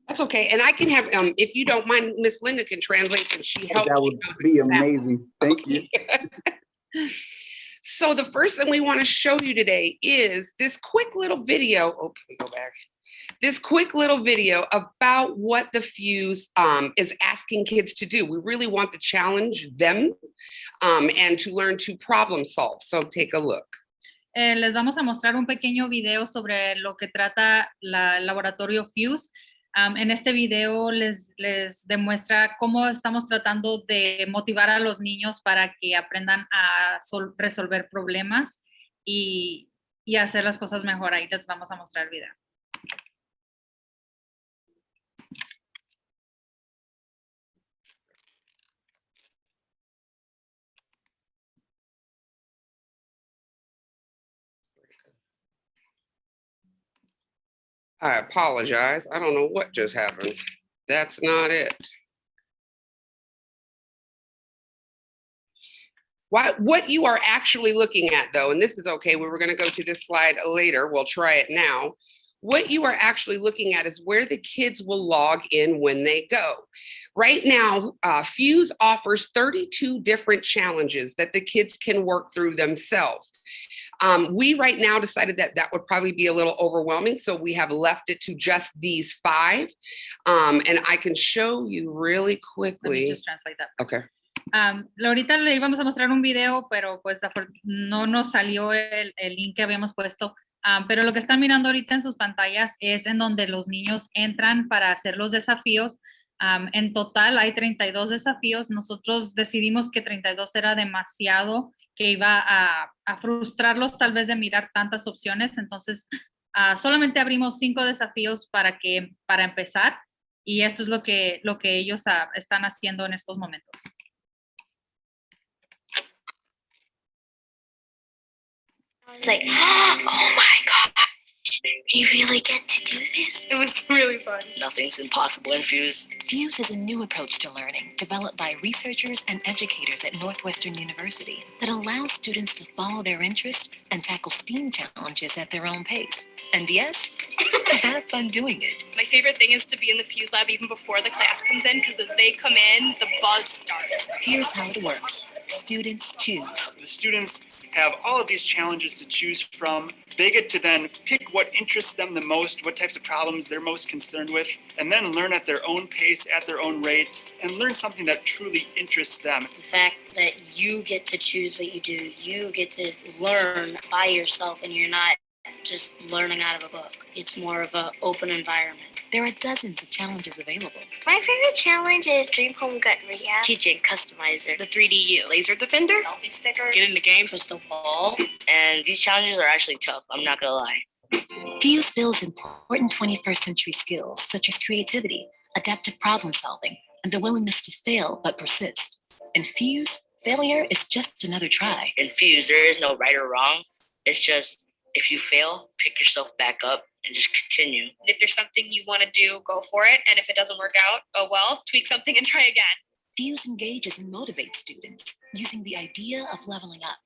That's okay. And I can have, if you don't mind, Miss Linda can translate since she helped. That would be amazing. Thank you. So the first thing we want to show you today is this quick little video. Oh, can we go back? This quick little video about what the Fuse is asking kids to do. We really want to challenge them and to learn to problem solve. So take a look. Les vamos a mostrar un pequeño video sobre lo que trata el laboratorio Fuse. En este video les demuestra cómo estamos tratando de motivar a los niños para que aprendan a resolver problemas y hacer las cosas mejor. Ahí les vamos a mostrar el video. I apologize. I don't know what just happened. That's not it. What you are actually looking at, though, and this is okay, we were going to go to this slide later. We'll try it now. What you are actually looking at is where the kids will log in when they go. Right now, Fuse offers 32 different challenges that the kids can work through themselves. We right now decided that that would probably be a little overwhelming, so we have left it to just these 5. And I can show you really Let me quickly. just translate that. Okay. Ahorita le íbamos a mostrar un video, pero pues no nos salió el link que habíamos puesto. Pero lo que están mirando ahorita en sus pantallas es en donde los niños entran para hacer los desafíos. En total hay 32 desafíos. Nosotros decidimos que 32 era demasiado, que iba a frustrarlos tal vez de mirar tantas opciones. Entonces, solamente abrimos 5 desafíos para empezar. Y esto es lo que ellos están haciendo en estos momentos. It's like, oh my gosh, we really get to do this? It was really fun. Nothing's impossible in Fuse. Fuse is a new approach to learning developed by researchers and educators at Northwestern University that allows students to follow their interests and tackle STEAM challenges at their own pace. And yes, have fun doing it. My favorite thing is to be in the Fuse lab even before the class comes in, because as they come in, the buzz starts. Here's how it works. Students choose. The students have all of these challenges to choose from. They get to then pick what interests them the most, what types of problems they're most concerned with, and then learn at their own pace, at their own rate, and learn something that truly interests them. The fact that you get to choose what you do, you get to learn by yourself, and you're not just learning out of a book. It's more of an open environment. There are dozens of challenges available. My favorite challenge is Dream Home Gut Rehab. Kitchen Customizer, the 3DU, Laser Defender. Selfie sticker. Get in the game, Crystal Ball. And these challenges are actually tough, I'm not gonna lie. Fuse builds important 21st century skills such as creativity, adaptive problem solving, and the willingness to fail but persist. In Fuse, failure is just another try. In Fuse, there is no right or wrong. It's just, if you fail, pick yourself back up and just continue. If there's something you want to do, go for it. And if it doesn't work out, oh well, tweak something and try again. Fuse engages and motivates students using the idea of leveling up,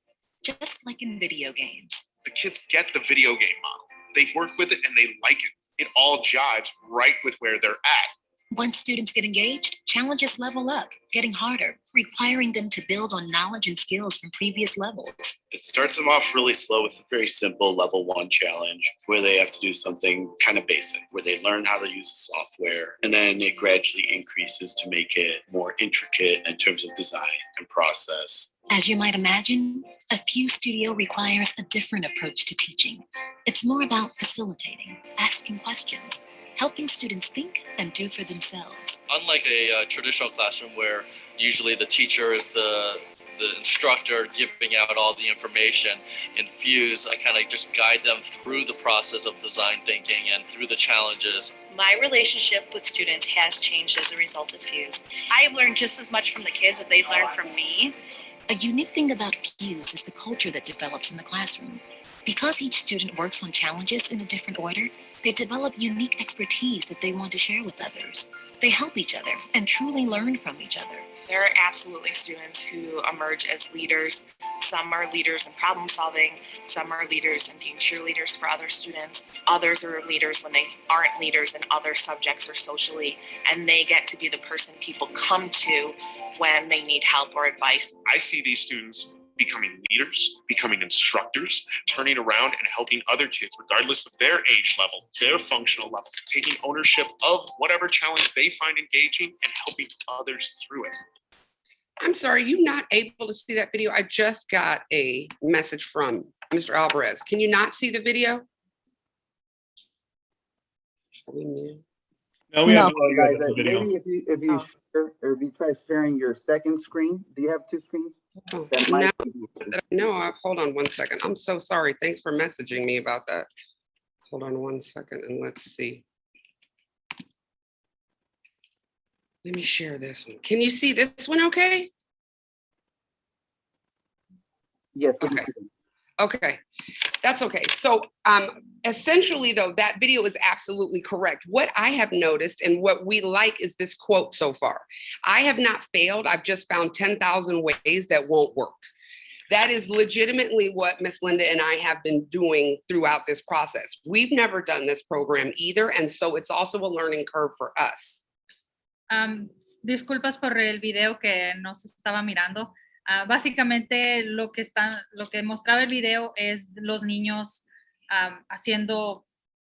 just like in video games. The kids get the video game model. They work with it and they like it. It all jives right with where they're at. Once students get engaged, challenges level up, getting harder, requiring them to build on knowledge and skills from previous levels. It starts them off really slow with a very simple level 1 challenge where they have to do something kind of basic, where they learn how to use the software, and then it gradually increases to make it more intricate in terms of design and process. As you might imagine, a Fuse studio requires a different approach to teaching. It's more about facilitating, asking questions, helping students think and do for themselves. Unlike a traditional classroom where usually the teacher is the instructor giving out all the information, in Fuse, I kind of just guide them through the process of design thinking and through the challenges. My relationship with students has changed as a result of Fuse. I've learned just as much from the kids as they've learned from me. A unique thing about Fuse is the culture that develops in the classroom. Because each student works on challenges in a different order, they develop unique expertise that they want to share with others. They help each other and truly learn from each other. There are absolutely students who emerge as leaders. Some are leaders in problem solving. Some are leaders in being cheerleaders for other students. Others are leaders when they aren't leaders in other subjects or socially, and they get to be the person people come to when they need help or advice. I see these students becoming leaders, becoming instructors, turning around and helping other kids, regardless of their age level, their functional level, taking ownership of whatever challenge they find engaging and helping others through it. I'm sorry, you not able to see that video? I just got a message from Mr. Alvarez. Can you not see the video? No, we have no, guys. Maybe if you share, or if you try sharing your second screen. Do you have 2 screens? That might No, hold on 1 second. I'm so sorry. Thanks for messaging me about that. Hold on 1 second and let's see. Let me share this one. Can you see this one okay? Yes. Okay. Okay, that's okay. So essentially though, that video is absolutely correct. What I have noticed and what we like is this quote so far. I have not failed. I've just found 10,000 ways that won't work. That is legitimately what Miss Linda and I have been doing throughout this process. We've never done this program either, and so it's also a learning curve for us. Disculpas por el video que no se estaba mirando. Básicamente lo que mostraba el video es los niños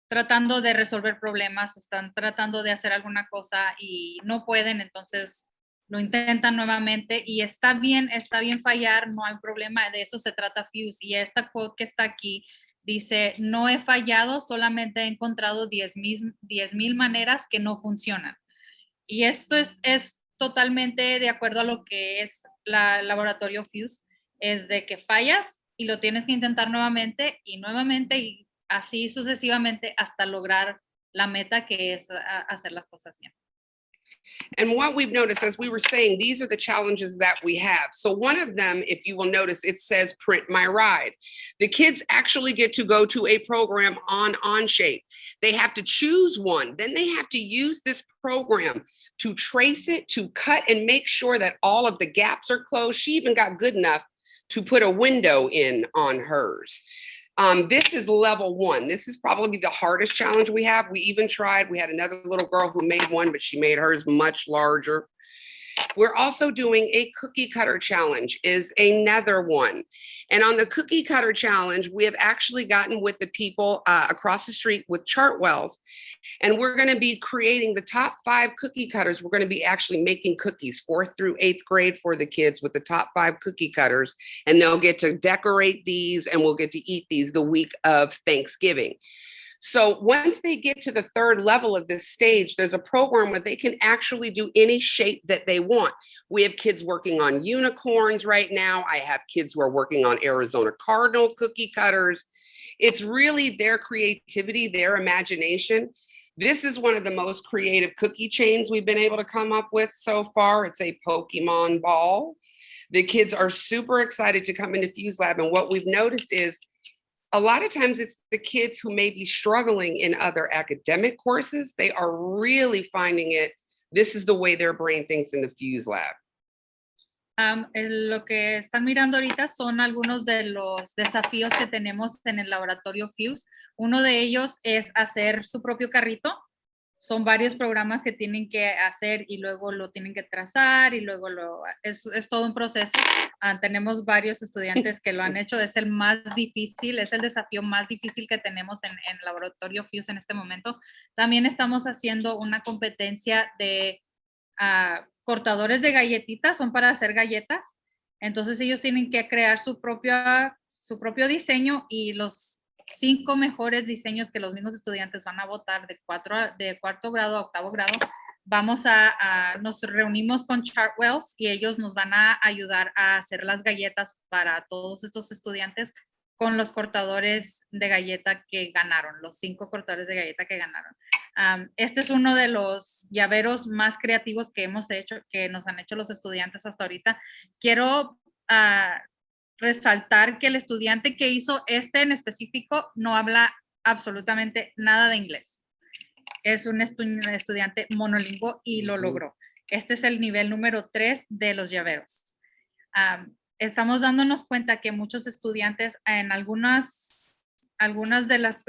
tratando de resolver problemas, están tratando de hacer alguna cosa y no pueden, entonces lo intentan nuevamente y está bien fallar, no hay problema, de eso se trata Fuse. Y esta quote que está aquí dice, no he fallado, solamente he encontrado 10,000 maneras que no funcionan. Y esto es totalmente de acuerdo a lo que es la laboratorio Fuse, es de que fallas y lo tienes que intentar nuevamente y así sucesivamente hasta lograr la meta que es hacer las cosas bien. And what we've noticed, as we were saying, these are the challenges that we have. So one of them, if you will notice, it says print my ride. The kids actually get to go to a program on Onshape. They have to choose one. Then they have to use this program to trace it, to cut and make sure that all of the gaps are closed. She even got good enough to put a window in on hers. This is level 1. This is probably the hardest challenge we have. We even tried, we had another little girl who made one, but she made hers much larger. We're also doing a cookie cutter challenge is another one. And on the cookie cutter challenge, we have actually gotten with the people across the street with Chartwells. And we're going to be creating the top 5 cookie cutters. We're going to be actually making cookies 4th through 8th grade for the kids with the top 5 cookie cutters. And they'll get to decorate these and we'll get to eat these the week of Thanksgiving. So once they get to the 3rd level of this stage, there's a program where they can actually do any shape that they want. We have kids working on unicorns right now. I have kids who are working on Arizona Cardinal cookie cutters. It's really their creativity, their imagination. This is one of the most creative cookie chains we've been able to come up with so far. It's a Pokemon ball. The kids are super excited to come into Fuse Lab. And what we've noticed is a lot of times it's the kids who may be struggling in other academic courses. They are really finding it. This is the way their brain thinks in the Fuse Lab. Lo que están mirando ahorita son algunos de los desafíos que tenemos en el laboratorio Fuse. Uno de ellos es hacer su propio carrito. Son varios programas que tienen que hacer y luego lo tienen que trazar y luego es todo un proceso. Tenemos varios estudiantes que lo han hecho. Es el más difícil, es el desafío más difícil que tenemos en el laboratorio Fuse en este momento. También estamos haciendo una competencia de cortadores de galletitas, son para hacer galletas. Entonces ellos tienen que crear su propio diseño y los 5 mejores diseños que los mismos estudiantes van a votar de 4º grado a 8º grado. Nos reunimos con Chartwells y ellos nos van a ayudar a hacer las galletas para todos estos estudiantes con los cortadores de galleta que ganaron, los 5 cortadores de galleta que ganaron. Este es uno de los llaveros más creativos que hemos hecho, que nos han hecho los estudiantes hasta ahorita. Quiero resaltar que el estudiante que hizo este en específico no habla absolutamente nada de inglés. Es un estudiante monolingüe y lo logró. Este es el nivel número 3 de los llaveros. Estamos dándonos cuenta que muchos estudiantes en algunas de las,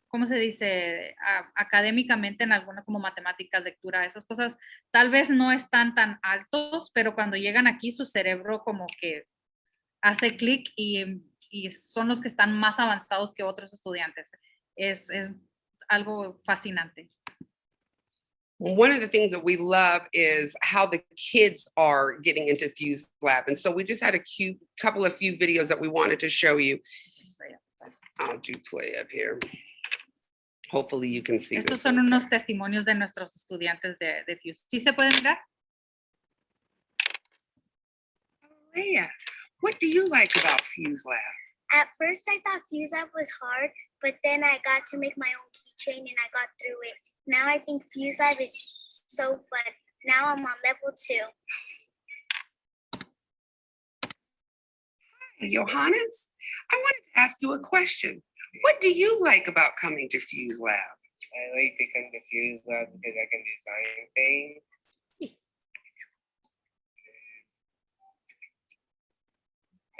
¿cómo se dice? Académicamente en algunas como matemáticas, lectura, esas cosas, tal vez no están tan altos, pero cuando llegan aquí su cerebro como que hace clic y son los que están más avanzados que otros estudiantes. Es algo fascinante. One of the things that we love is how the kids are getting into Fuse Lab. And so we just had a few videos that we wanted to show you. I'll do play up here. Hopefully you can see. Estos son unos testimonios de nuestros estudiantes de Fuse. ¿Sí se pueden mirar? Leah, what do you like about Fuse Lab? At first I thought Fuse Lab was hard, but then I got to make my own keychain and I got through it. Now I think Fuse Lab is so fun. Now I'm on level 2. Hi, Johannes. I wanted to ask you a question. What do you like about coming to Fuse Lab? I like to come to Fuse Lab because I can design things.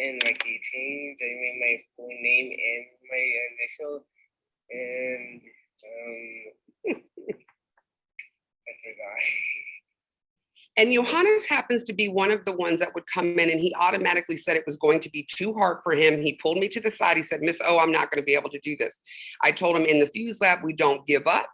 and my keychains. I made my full name and my initial, and I forgot. And Johannes happens to be one of the ones that would come in and he automatically said it was going to be too hard for him. He pulled me to the side. He said, Miss O, I'm not going to be able to do this. I told him in the Fuse Lab, we don't give up.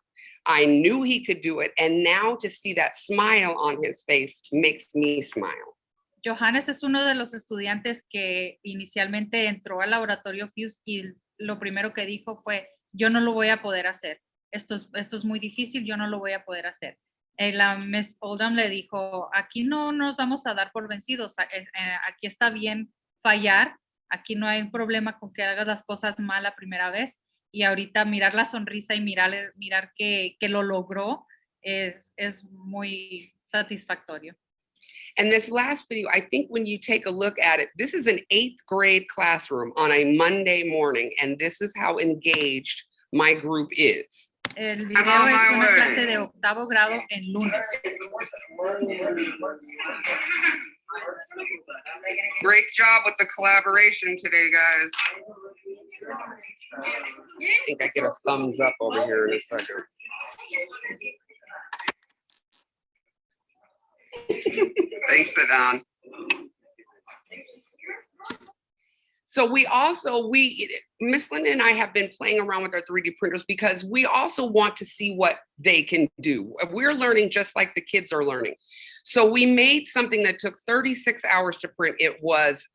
I knew he could do it. And now to see that smile on his face makes me smile. Johannes es uno de los estudiantes que inicialmente entró al laboratorio Fuse y lo primero que dijo fue, yo no lo voy a poder hacer. Esto es muy difícil, yo no lo voy a poder hacer. La Miss Oldham le dijo, aquí no nos vamos a dar por vencidos, aquí está bien fallar, aquí no hay problema con que hagas las cosas mal la primera vez, y ahorita mirar la sonrisa y mirar que lo logró es muy satisfactorio. And this last video, I think when you take a look at it, this is an 8th grade classroom on a Monday morning, and this is how engaged my group is. El video es una clase de 8º grado en lunes. Great job with the collaboration today, guys. I think I get a thumbs up over here in a second. Thanks, Adon. So Miss Linda and I have been playing around with our 3D printers because we also want to see what they can do. We're learning just like the kids are learning. So we made something that took 36 hours to print. It was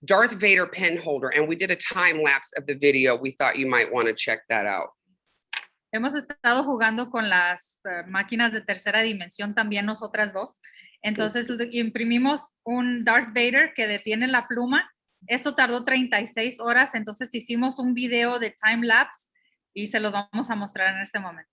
Darth Vader pen holder, and we did a time lapse of the video. We thought you might want to check that out. Hemos estado jugando con las máquinas de tercera dimensión también nosotras dos. Entonces imprimimos un Darth Vader que detiene la pluma. Esto tardó 36 horas, entonces hicimos un video de time lapse y se los vamos a mostrar en este momento.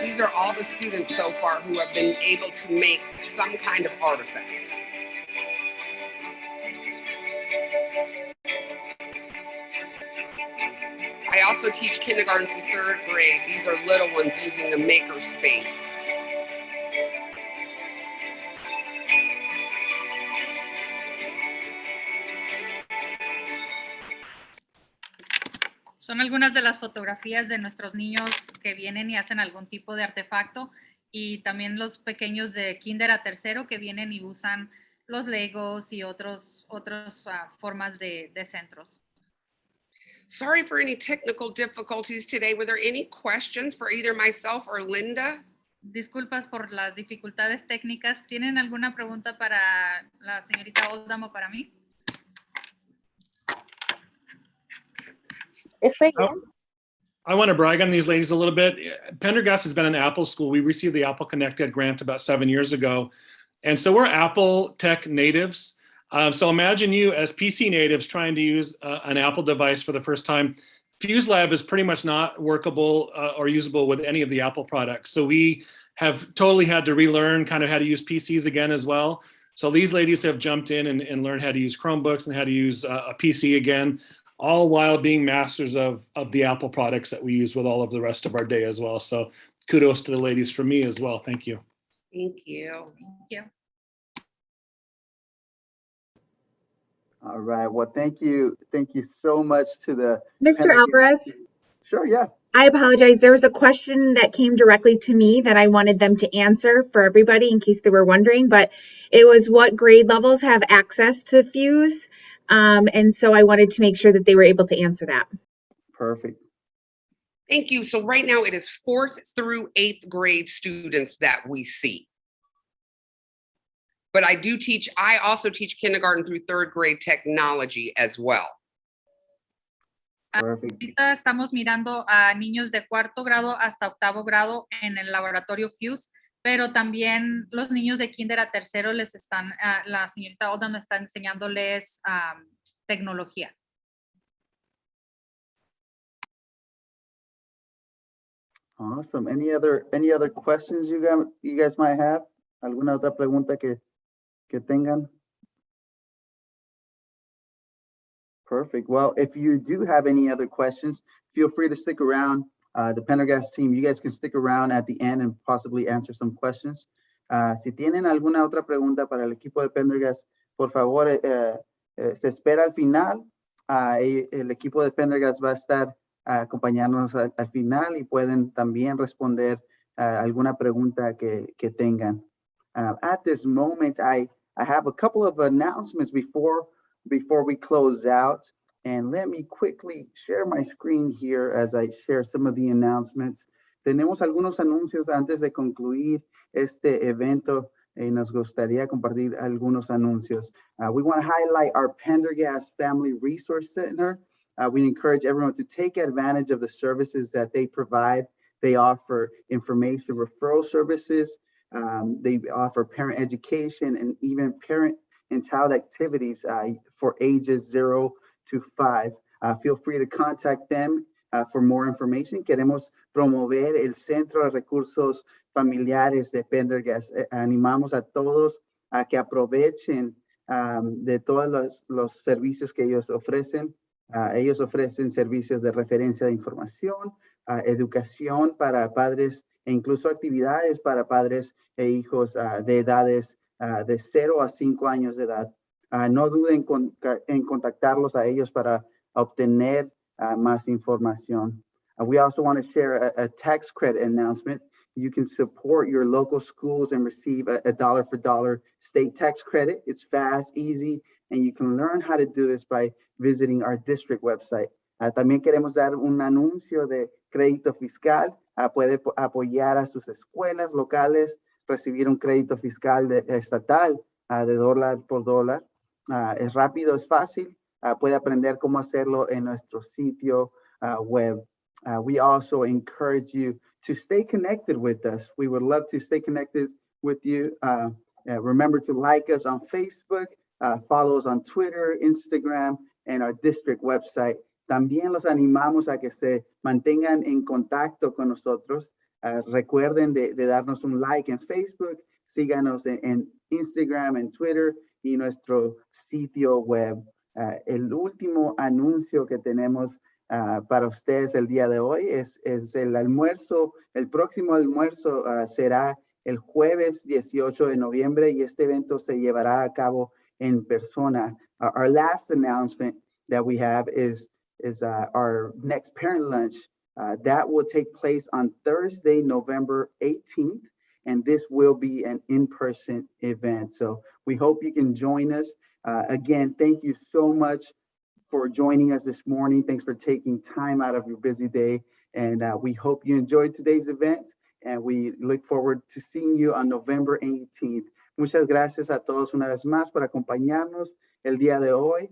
These are all the students so far who have been able to make some kind of artifact. I also teach kindergarten through 3rd grade. These are little ones using the maker space. Son algunas de las fotografías de nuestros niños que vienen y hacen algún tipo de artefacto, y también los pequeños de kinder a tercero que vienen y usan los Legos y otras formas de centros. Sorry for any technical difficulties today. Were there any questions for either myself or Linda? Disculpas por las dificultades técnicas. ¿Tienen alguna pregunta para la señorita Oldham o para mí? I want to brag on these ladies a little bit. Pendergast has been an Apple school. We received the Apple Connected grant about 7 years ago. And so we're Apple tech natives. So imagine you as PC natives trying to use an Apple device for the first time. Fuse Lab is pretty much not workable or usable with any of the Apple products. So we have totally had to relearn kind of how to use PCs again as well. So these ladies have jumped in and learned how to use Chromebooks and how to use a PC again, all while being masters of the Apple products that we use with all of the rest of our day as well. So kudos to the ladies from me as well. Thank you. Thank you. Thank you. All right. Well, thank you. Thank you so much to the Mr. Pendergast Alvarez, team. Sure, yeah. I apologize. There was a question that came directly to me that I wanted them to answer for everybody in case they were wondering, but it was what grade levels have access to Fuse? And so I wanted to make sure that they were able to answer that. Perfect. Thank you. So right now it is 4th through 8th grade students that we see. But I also teach kindergarten through 3rd grade technology as well. Ahorita estamos mirando a niños de 4º grado hasta 8º grado en el laboratorio Fuse, pero también los niños de kinder a 3º les están, la señorita Oldham está enseñándoles tecnología. Awesome. Any other questions you guys might have? ¿Alguna otra pregunta que tengan? Perfect. Well, if you do have any other questions, feel free to stick around. The Pendergast team, you guys can stick around at the end and possibly answer some questions. Si tienen alguna otra pregunta para el equipo de Pendergast, por favor, se espera al final. El equipo de Pendergast va a estar acompañarnos al final y pueden también responder alguna pregunta que tengan. At this moment, I have a couple of announcements before we close out. And let me quickly share my screen here as I share some of the announcements. Tenemos algunos anuncios antes de concluir este evento. Nos gustaría compartir algunos anuncios. We want to highlight our Pendergast Family Resource Center. We encourage everyone to take advantage of the services that they provide. They offer information referral services. They offer parent education and even parent and child activities for ages 0 to 5. Feel free to contact them for more information. Queremos promover el Centro de Recursos Familiares de Pendergast. Animamos a todos a que aprovechen de todos los servicios que ellos ofrecen. Ellos ofrecen servicios de referencia de información, educación para padres e incluso actividades para padres e hijos de edades de 0 a 5 años de edad. No duden en contactarlos a ellos para obtener más información. We also want to share a tax credit announcement. You can support your local schools and receive a dollar for dollar state tax credit. It's fast, easy, and you can learn how to do this by visiting our district website. También queremos dar un anuncio de crédito fiscal. Puede apoyar a sus escuelas locales, recibir un crédito fiscal estatal de dólar por dólar. Es rápido, es fácil. Puede aprender cómo hacerlo en nuestro sitio web. We also encourage you to stay connected with us. We would love to stay connected with you. Remember to like us on Facebook, follow us on Twitter, Instagram, and our district website. También los animamos a que se mantengan en contacto con nosotros. Recuerden de darnos un like en Facebook, síganos en Instagram, en Twitter y nuestro sitio web. El último anuncio que tenemos para ustedes el día de hoy es el almuerzo. El próximo almuerzo será el jueves 18 de noviembre y este evento se llevará a cabo en persona. Our last announcement that we have is our next parent lunch. That will take place on Thursday, November 18th, and this will be an in-person event. So we hope you can join us. Again, thank you so much for joining us this morning. Thanks for taking time out of your busy day. And we hope you enjoyed today's event. And we look forward to seeing you on November 18th. Muchas gracias a todos una vez más por acompañarnos el día de hoy.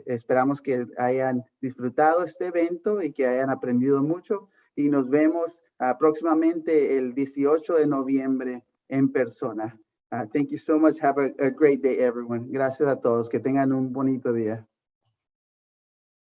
Esperamos que hayan disfrutado este evento y que hayan aprendido mucho. Y nos vemos próximamente el 18 de noviembre en persona. Thank you so much. Have a great day, everyone. Gracias a todos. Que tengan un bonito día.